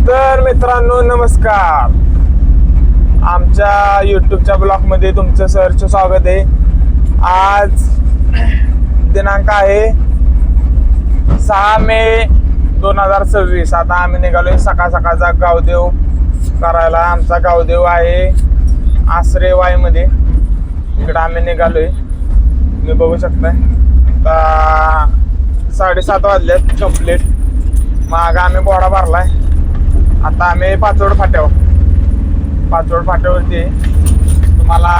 तर मित्रांनो नमस्कार. आमच्या यूट्यूबच्या ब्लॉगमध्ये तुमचं सहर्ष स्वागत आहे. आज दिनांक आहे 6 मे 2026. आता आम्ही निघालोय सकाळ सकाळचा गावदेव करायला. आमचा गावदेव आहे आसरे वाई मध्ये. इकडे आम्ही निघालोय, तुम्ही बघू शकताय. आता 7:30 वाजलेत कंप्लीट. मग आम्ही बोडा भरलाय. आता आम्ही पाचोड फाट्यावरती आहे. तुम्हाला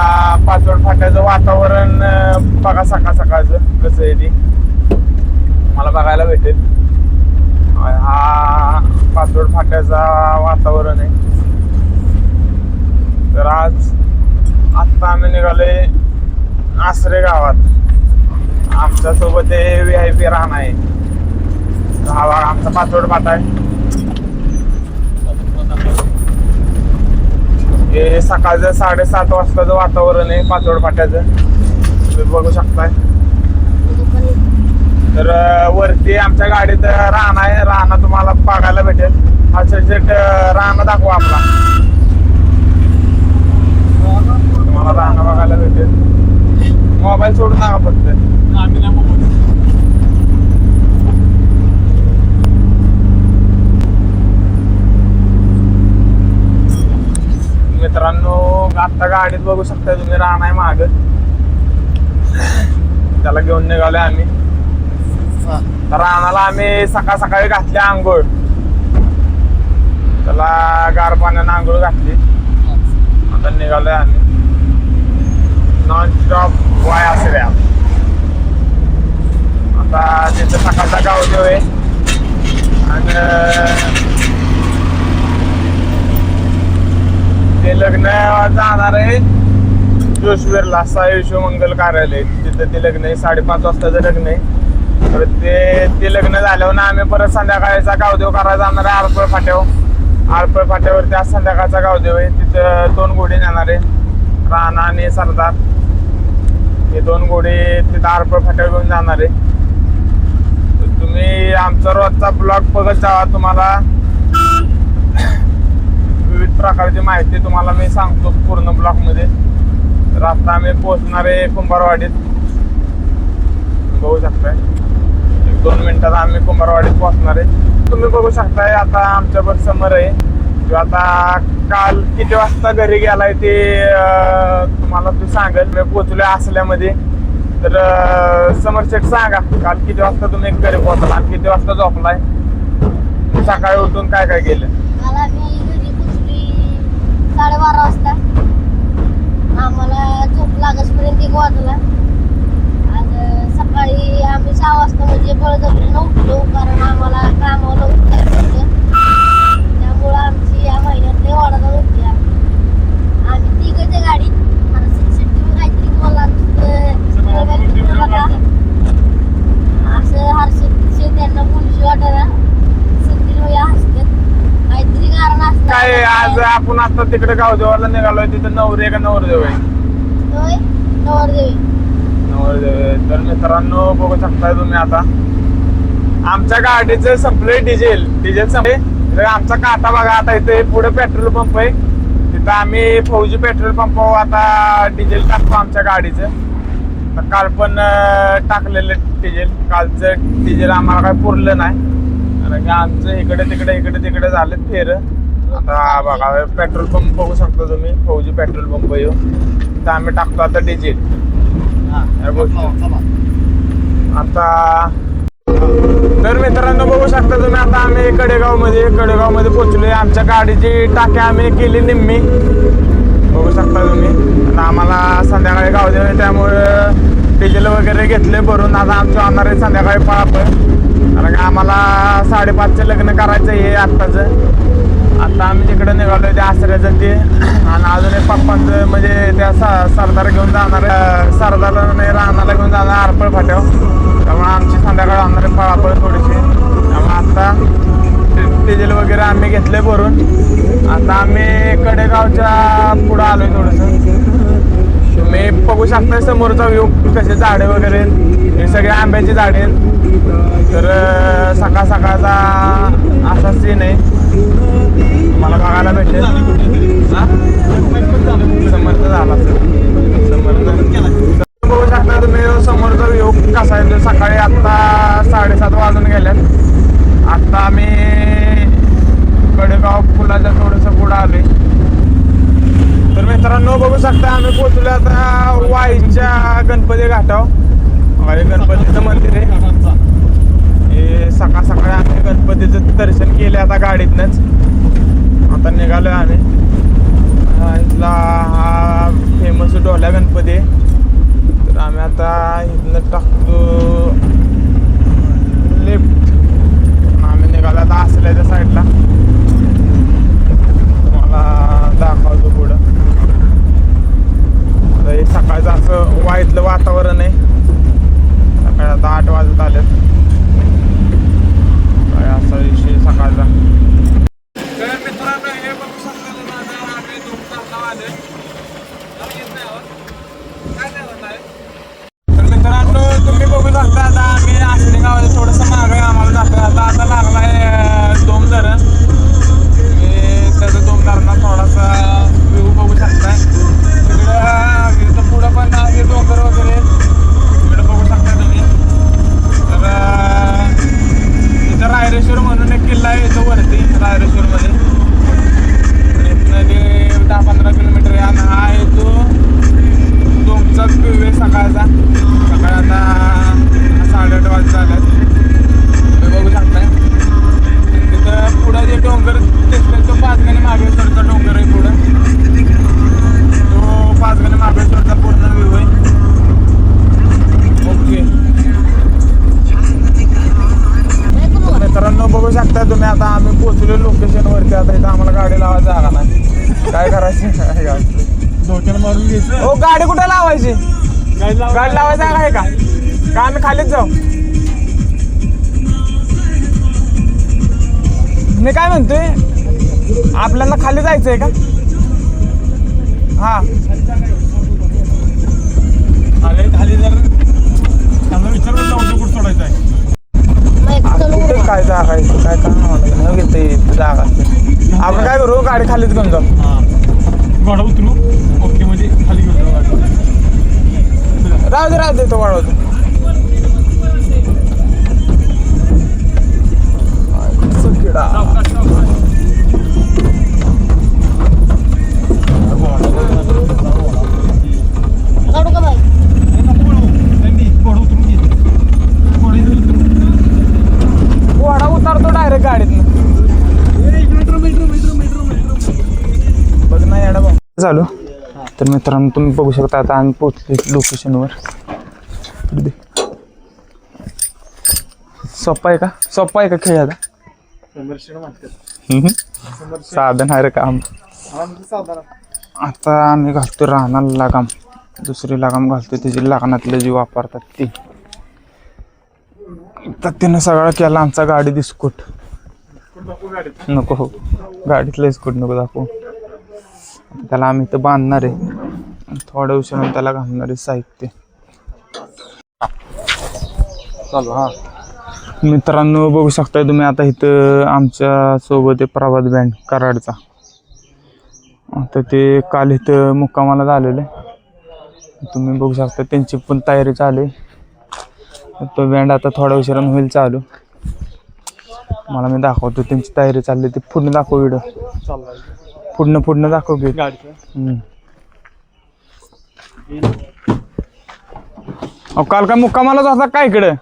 पाचोड फाट्याचं वातावरण बघा सकाळ सकाळचं कसं आहे ते मला बघायला भेटेल. हा पाचोड फाट्याचा वातावरण आहे. तर आत्ता आम्ही निघालोय आसरे गावात. आमच्या सोबत VIP राहणं आहे. हा बघा आमचा पाचोड फाटा आहे. हे सकाळचं 7:30 वाजताचं वातावरण आहे पाचोड फाट्याचं, तुम्ही बघू शकताय. तर वरती आमच्या गाडीत रान आहे. रान तुम्हाला बघायला भेटेल. हा सेट रान दाखवा आपला, तुम्हाला रान बघायला भेटेल. मोबाईल सोडून नका फक्त. मित्रांनो आता गाडीत बघू शकता तुम्ही रान आहे माग, त्याला घेऊन निघालोय आम्ही. रानाला आम्ही सकाळ सकाळी घातली आंघोळ. त्याला गार पाण्यानं आंघोळ घातली. आता निघालोय आम्ही नॉन स्टॉप वाय आसऱ्या. आता तिथं सकाळचा गावदेव आहे आणि ते लग्न जाणार आहे जोशवीरला विश्वमंगल कार्यालय. तिथं ते लग्न आहे. 5:30 वाजताचं लग्न आहे. तर ते लग्न झाल्यावर आम्ही परत संध्याकाळचा गावदेव करायला जाणार आहे आळपळ फाट्यावरती. आज संध्याकाळचा गावदेव आहे. तिथं 2 घोडे जाणार आहे, राणा आणि सरदार. हे 2 घोडे तिथं आळपळ फाट्यावर घेऊन जाणार आहे. तर तुम्ही आमचा रोजचा ब्लॉग बघत जावा. तुम्हाला विविध प्रकारची माहिती तुम्हाला मी सांगतो पूर्ण ब्लॉक मध्ये. तर आता आम्ही पोहोचणार आहे कुंभारवाडीत, बघू शकताय. 1-2 मिनिटात आम्ही कुंभारवाडीत पोहोचणार आहे. तुम्ही बघू शकताय आता आमच्यावर समर आहे. जो आता काल किती वाजता घरी गेलाय ते तुम्हाला तू सांगेल. मी पोहोचलोय आसल्यामध्ये. तर समर शेठ सांगा, काल किती वाजता तुम्ही घरी पोहोचला आणि किती वाजता झोपलाय, सकाळी उठून काय काय केलं? 12:30 वाजता. आम्हाला झोप लागसपर्यंत 1 वाजला. आज सकाळी आम्ही 6 वाजता म्हणजे बळजबरीनं उठलो, कारण आम्हाला कामाला उठायचं होतं. त्यामुळं आमची या महिन्यात वाढत होती. आम्ही तिघंच गाडीत. मला काहीतरी मला असं हर्षद त्यांना बोलशी वाटायला सुंदर हसतात. काहीतरी कारण असतं काय. आज आपण आता तिकडे गावदेवाला निघालोय. तिथं नवरी का नवरदेव आहे? नवरदेव. तर मित्रांनो बघू शकताय तुम्ही आता आमच्या गाडीचं संपलंय डिझेल संपले. तर आमचा काटा बघा. आता इथे पुढे पेट्रोल पंप आहे. तिथं आम्ही फौजी पेट्रोल पंपावर आता डिझेल टाकतो आमच्या गाडीचं. तर काल पण टाकलेलं डिझेल. कालचं डिझेल आम्हाला काही पुरलं नाही, कारण की आमचं इकडे तिकडे झाले फेर. आता बघा पेट्रोल पंप बघू शकता तुम्ही, फौजी पेट्रोल पंप येऊन तर आम्ही टाकतो आता डिझेल. आता तर मित्रांनो बघू शकता तुम्ही आता आम्ही कडेगाव मध्ये पोहोचलोय. आमच्या गाडीची टाकी आम्ही केली निम्मी, बघू शकता तुम्ही. आता आम्हाला संध्याकाळी गावदेव आहे त्यामुळे डिझेल वगैरे घेतले भरून. आता आमचं होणार आहे संध्याकाळी पळापळ, कारण आम्हाला 5:30चं लग्न करायचं आहे आत्ताचं. आता आम्ही तिकडे निघालोय त्या आसऱ्याचं ते. आणि अजून एक पप्पांचं म्हणजे त्या सरदार घेऊन जाणार, सरदारला नाही रानाला घेऊन जाणार आळपळ फाट्यावर. त्यामुळे आमची संध्याकाळी होणार आहे पळापळ थोडीशी. त्यामुळे आता डिझेल वगैरे आम्ही घेतले भरून. आता आम्ही कडेगावच्या पुढं आलोय थोडंसं. तुम्ही बघू शकता समोरचा व्ह्यू, कसे झाडे वगैरे. हे सगळे आंब्याची झाडे आहेत. तर सकाळ सकाळचा असा सीन आहे. आम्ही कडेगाव पुलाच्या थोडंसं पुढं आलोय. तर मित्रांनो बघू शकता आम्ही पोहोचलो आता वाईच्या गणपती घाटावर. वाई गणपतीचं मंदिर आहे. हे सकाळ सकाळी आम्ही गणपतीचं दर्शन केले आता गाडीतनंच. आता निघालोय आम्ही. इथला हा फेमस डोल्या गणपती आहे. तर आम्ही आता इथनं टाकतो लेफ्ट. आम्ही निघालो आता असल्याच्या साईडला. तुम्हाला दाखवतो पुढं. आता हे सकाळचं असं वाईतलं वातावरण आहे. सकाळी आता 8 वाजत आलेत. काय असा विषय सकाळचा. तर मित्रांनो हे बघू शकता तुम्ही आम्ही धुमधाम आले. तर मित्रांनो तुम्ही बघू शकता आता आम्ही आसरी गावाला थोडंसं मागं आहे. आम्हाला जातो आता लागला आहे दोम धरण. त्याचा दोम धरणात थोडासा व्ह्यू बघू शकताय. तिकडं पुढं पण आहे डोंगर वगैरे तिकडं बघू शकता तुम्ही. तर इथं रायरेश्वर म्हणून एक किल्ला आहे इथं वरती रायरेश्वरमध्ये. इथनं ते 10-15 किलोमीटर आहे. आणि हा आहे तो दोमचाच व्ह्यू आहे सकाळचा. सकाळी आता 8:30 वाजता आल्यात. तुम्ही बघू शकताय तिथं पुढं जे डोंगर दिसतोय तो पाचगणी महाबळेश्वरचा डोंगर आहे. पुढं तो पाचगणी महाबळेश्वरचा पूर्ण व्ह्यू आहे. ओके मित्रांनो बघू शकता तुम्ही आता आम्ही पोहोचलो लोकेशनवरती. आता इथं आम्हाला गाडी लावायची जागा नाही. काय करायची डोक्याला मारून घ्यायचं. हो गाडी कुठे लावायची? गाडी लावायची जागा आहे का आम्ही खालीच जाऊ? मी काय म्हणतोय आपल्याला खाली जायचंय का? हा खाली जर त्यांना विचारून जाऊ कुठं सोडायचं आहे. कुठे काय जागा आहे काय काम घेते जागा असते. आपण काय करू गाडी खालीच घेऊन जाऊ. गाडा उतरू ओके म्हणजे खाली घेऊन जाऊ. राहू दे तो वाढवतो. घोडा उतारतो डायरेक्ट गाडीतनं. बघ ना याडा बघ चालू. तर मित्रांनो तुम्ही बघू शकता आता आम्ही पोहोचले लोकेशनवर. सोपा आहे का खेळ आता? साधन आहे रे काम. आता आम्ही घालतो रानाला लगाम. दुसरी लगाम घालतो त्याची लग्नातले जी वापरतात ती. तर त्यानं सगळा केला आमचा गाडी दिसकोट नको. गाडीतलं इस्कोट नको दाखवू. त्याला आम्ही इथं बांधणार आहे. थोड्या उशिराने त्याला घालणार आहे साहित्य. चालू हा मित्रांनो बघू शकताय तुम्ही आता इथं आमच्या सोबत आहे प्रभात बँड कराडचा. आता ते काल इथं मुक्कामाला झालेलं आहे. तुम्ही बघू शकता त्यांची पण तयारी चालू आहे. तो बँड आता थोड्या उशिराने होईल चालू. मला मी दाखवतो त्यांची तयारी चालली. ती पुढनं दाखव व्हिडिओ. पुढनं दाखव की. काल काय मुक्कामालाच होता काय इकडे?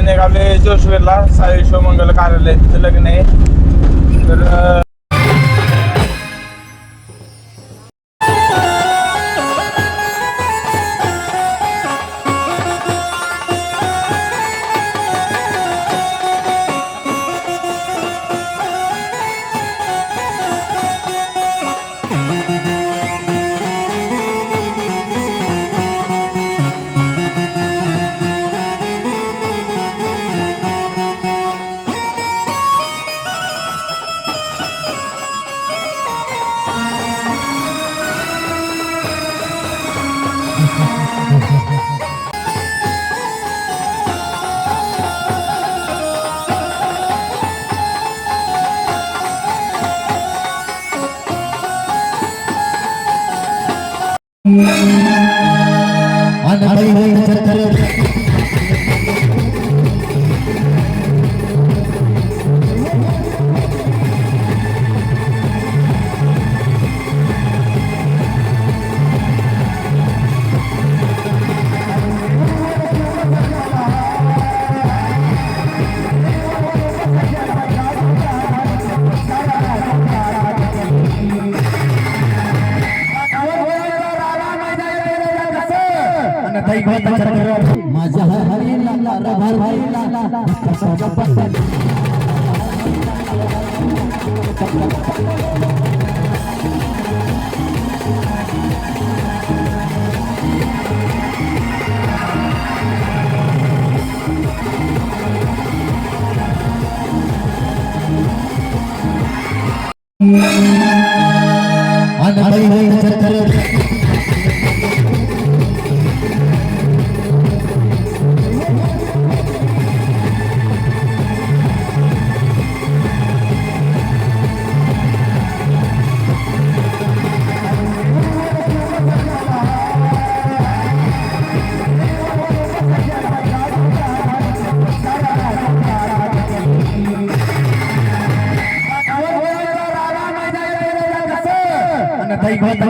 निघाले जोशवेरला साई शिवमंगल कार्यालय, तिथे लग्न आहे. तर माझ्या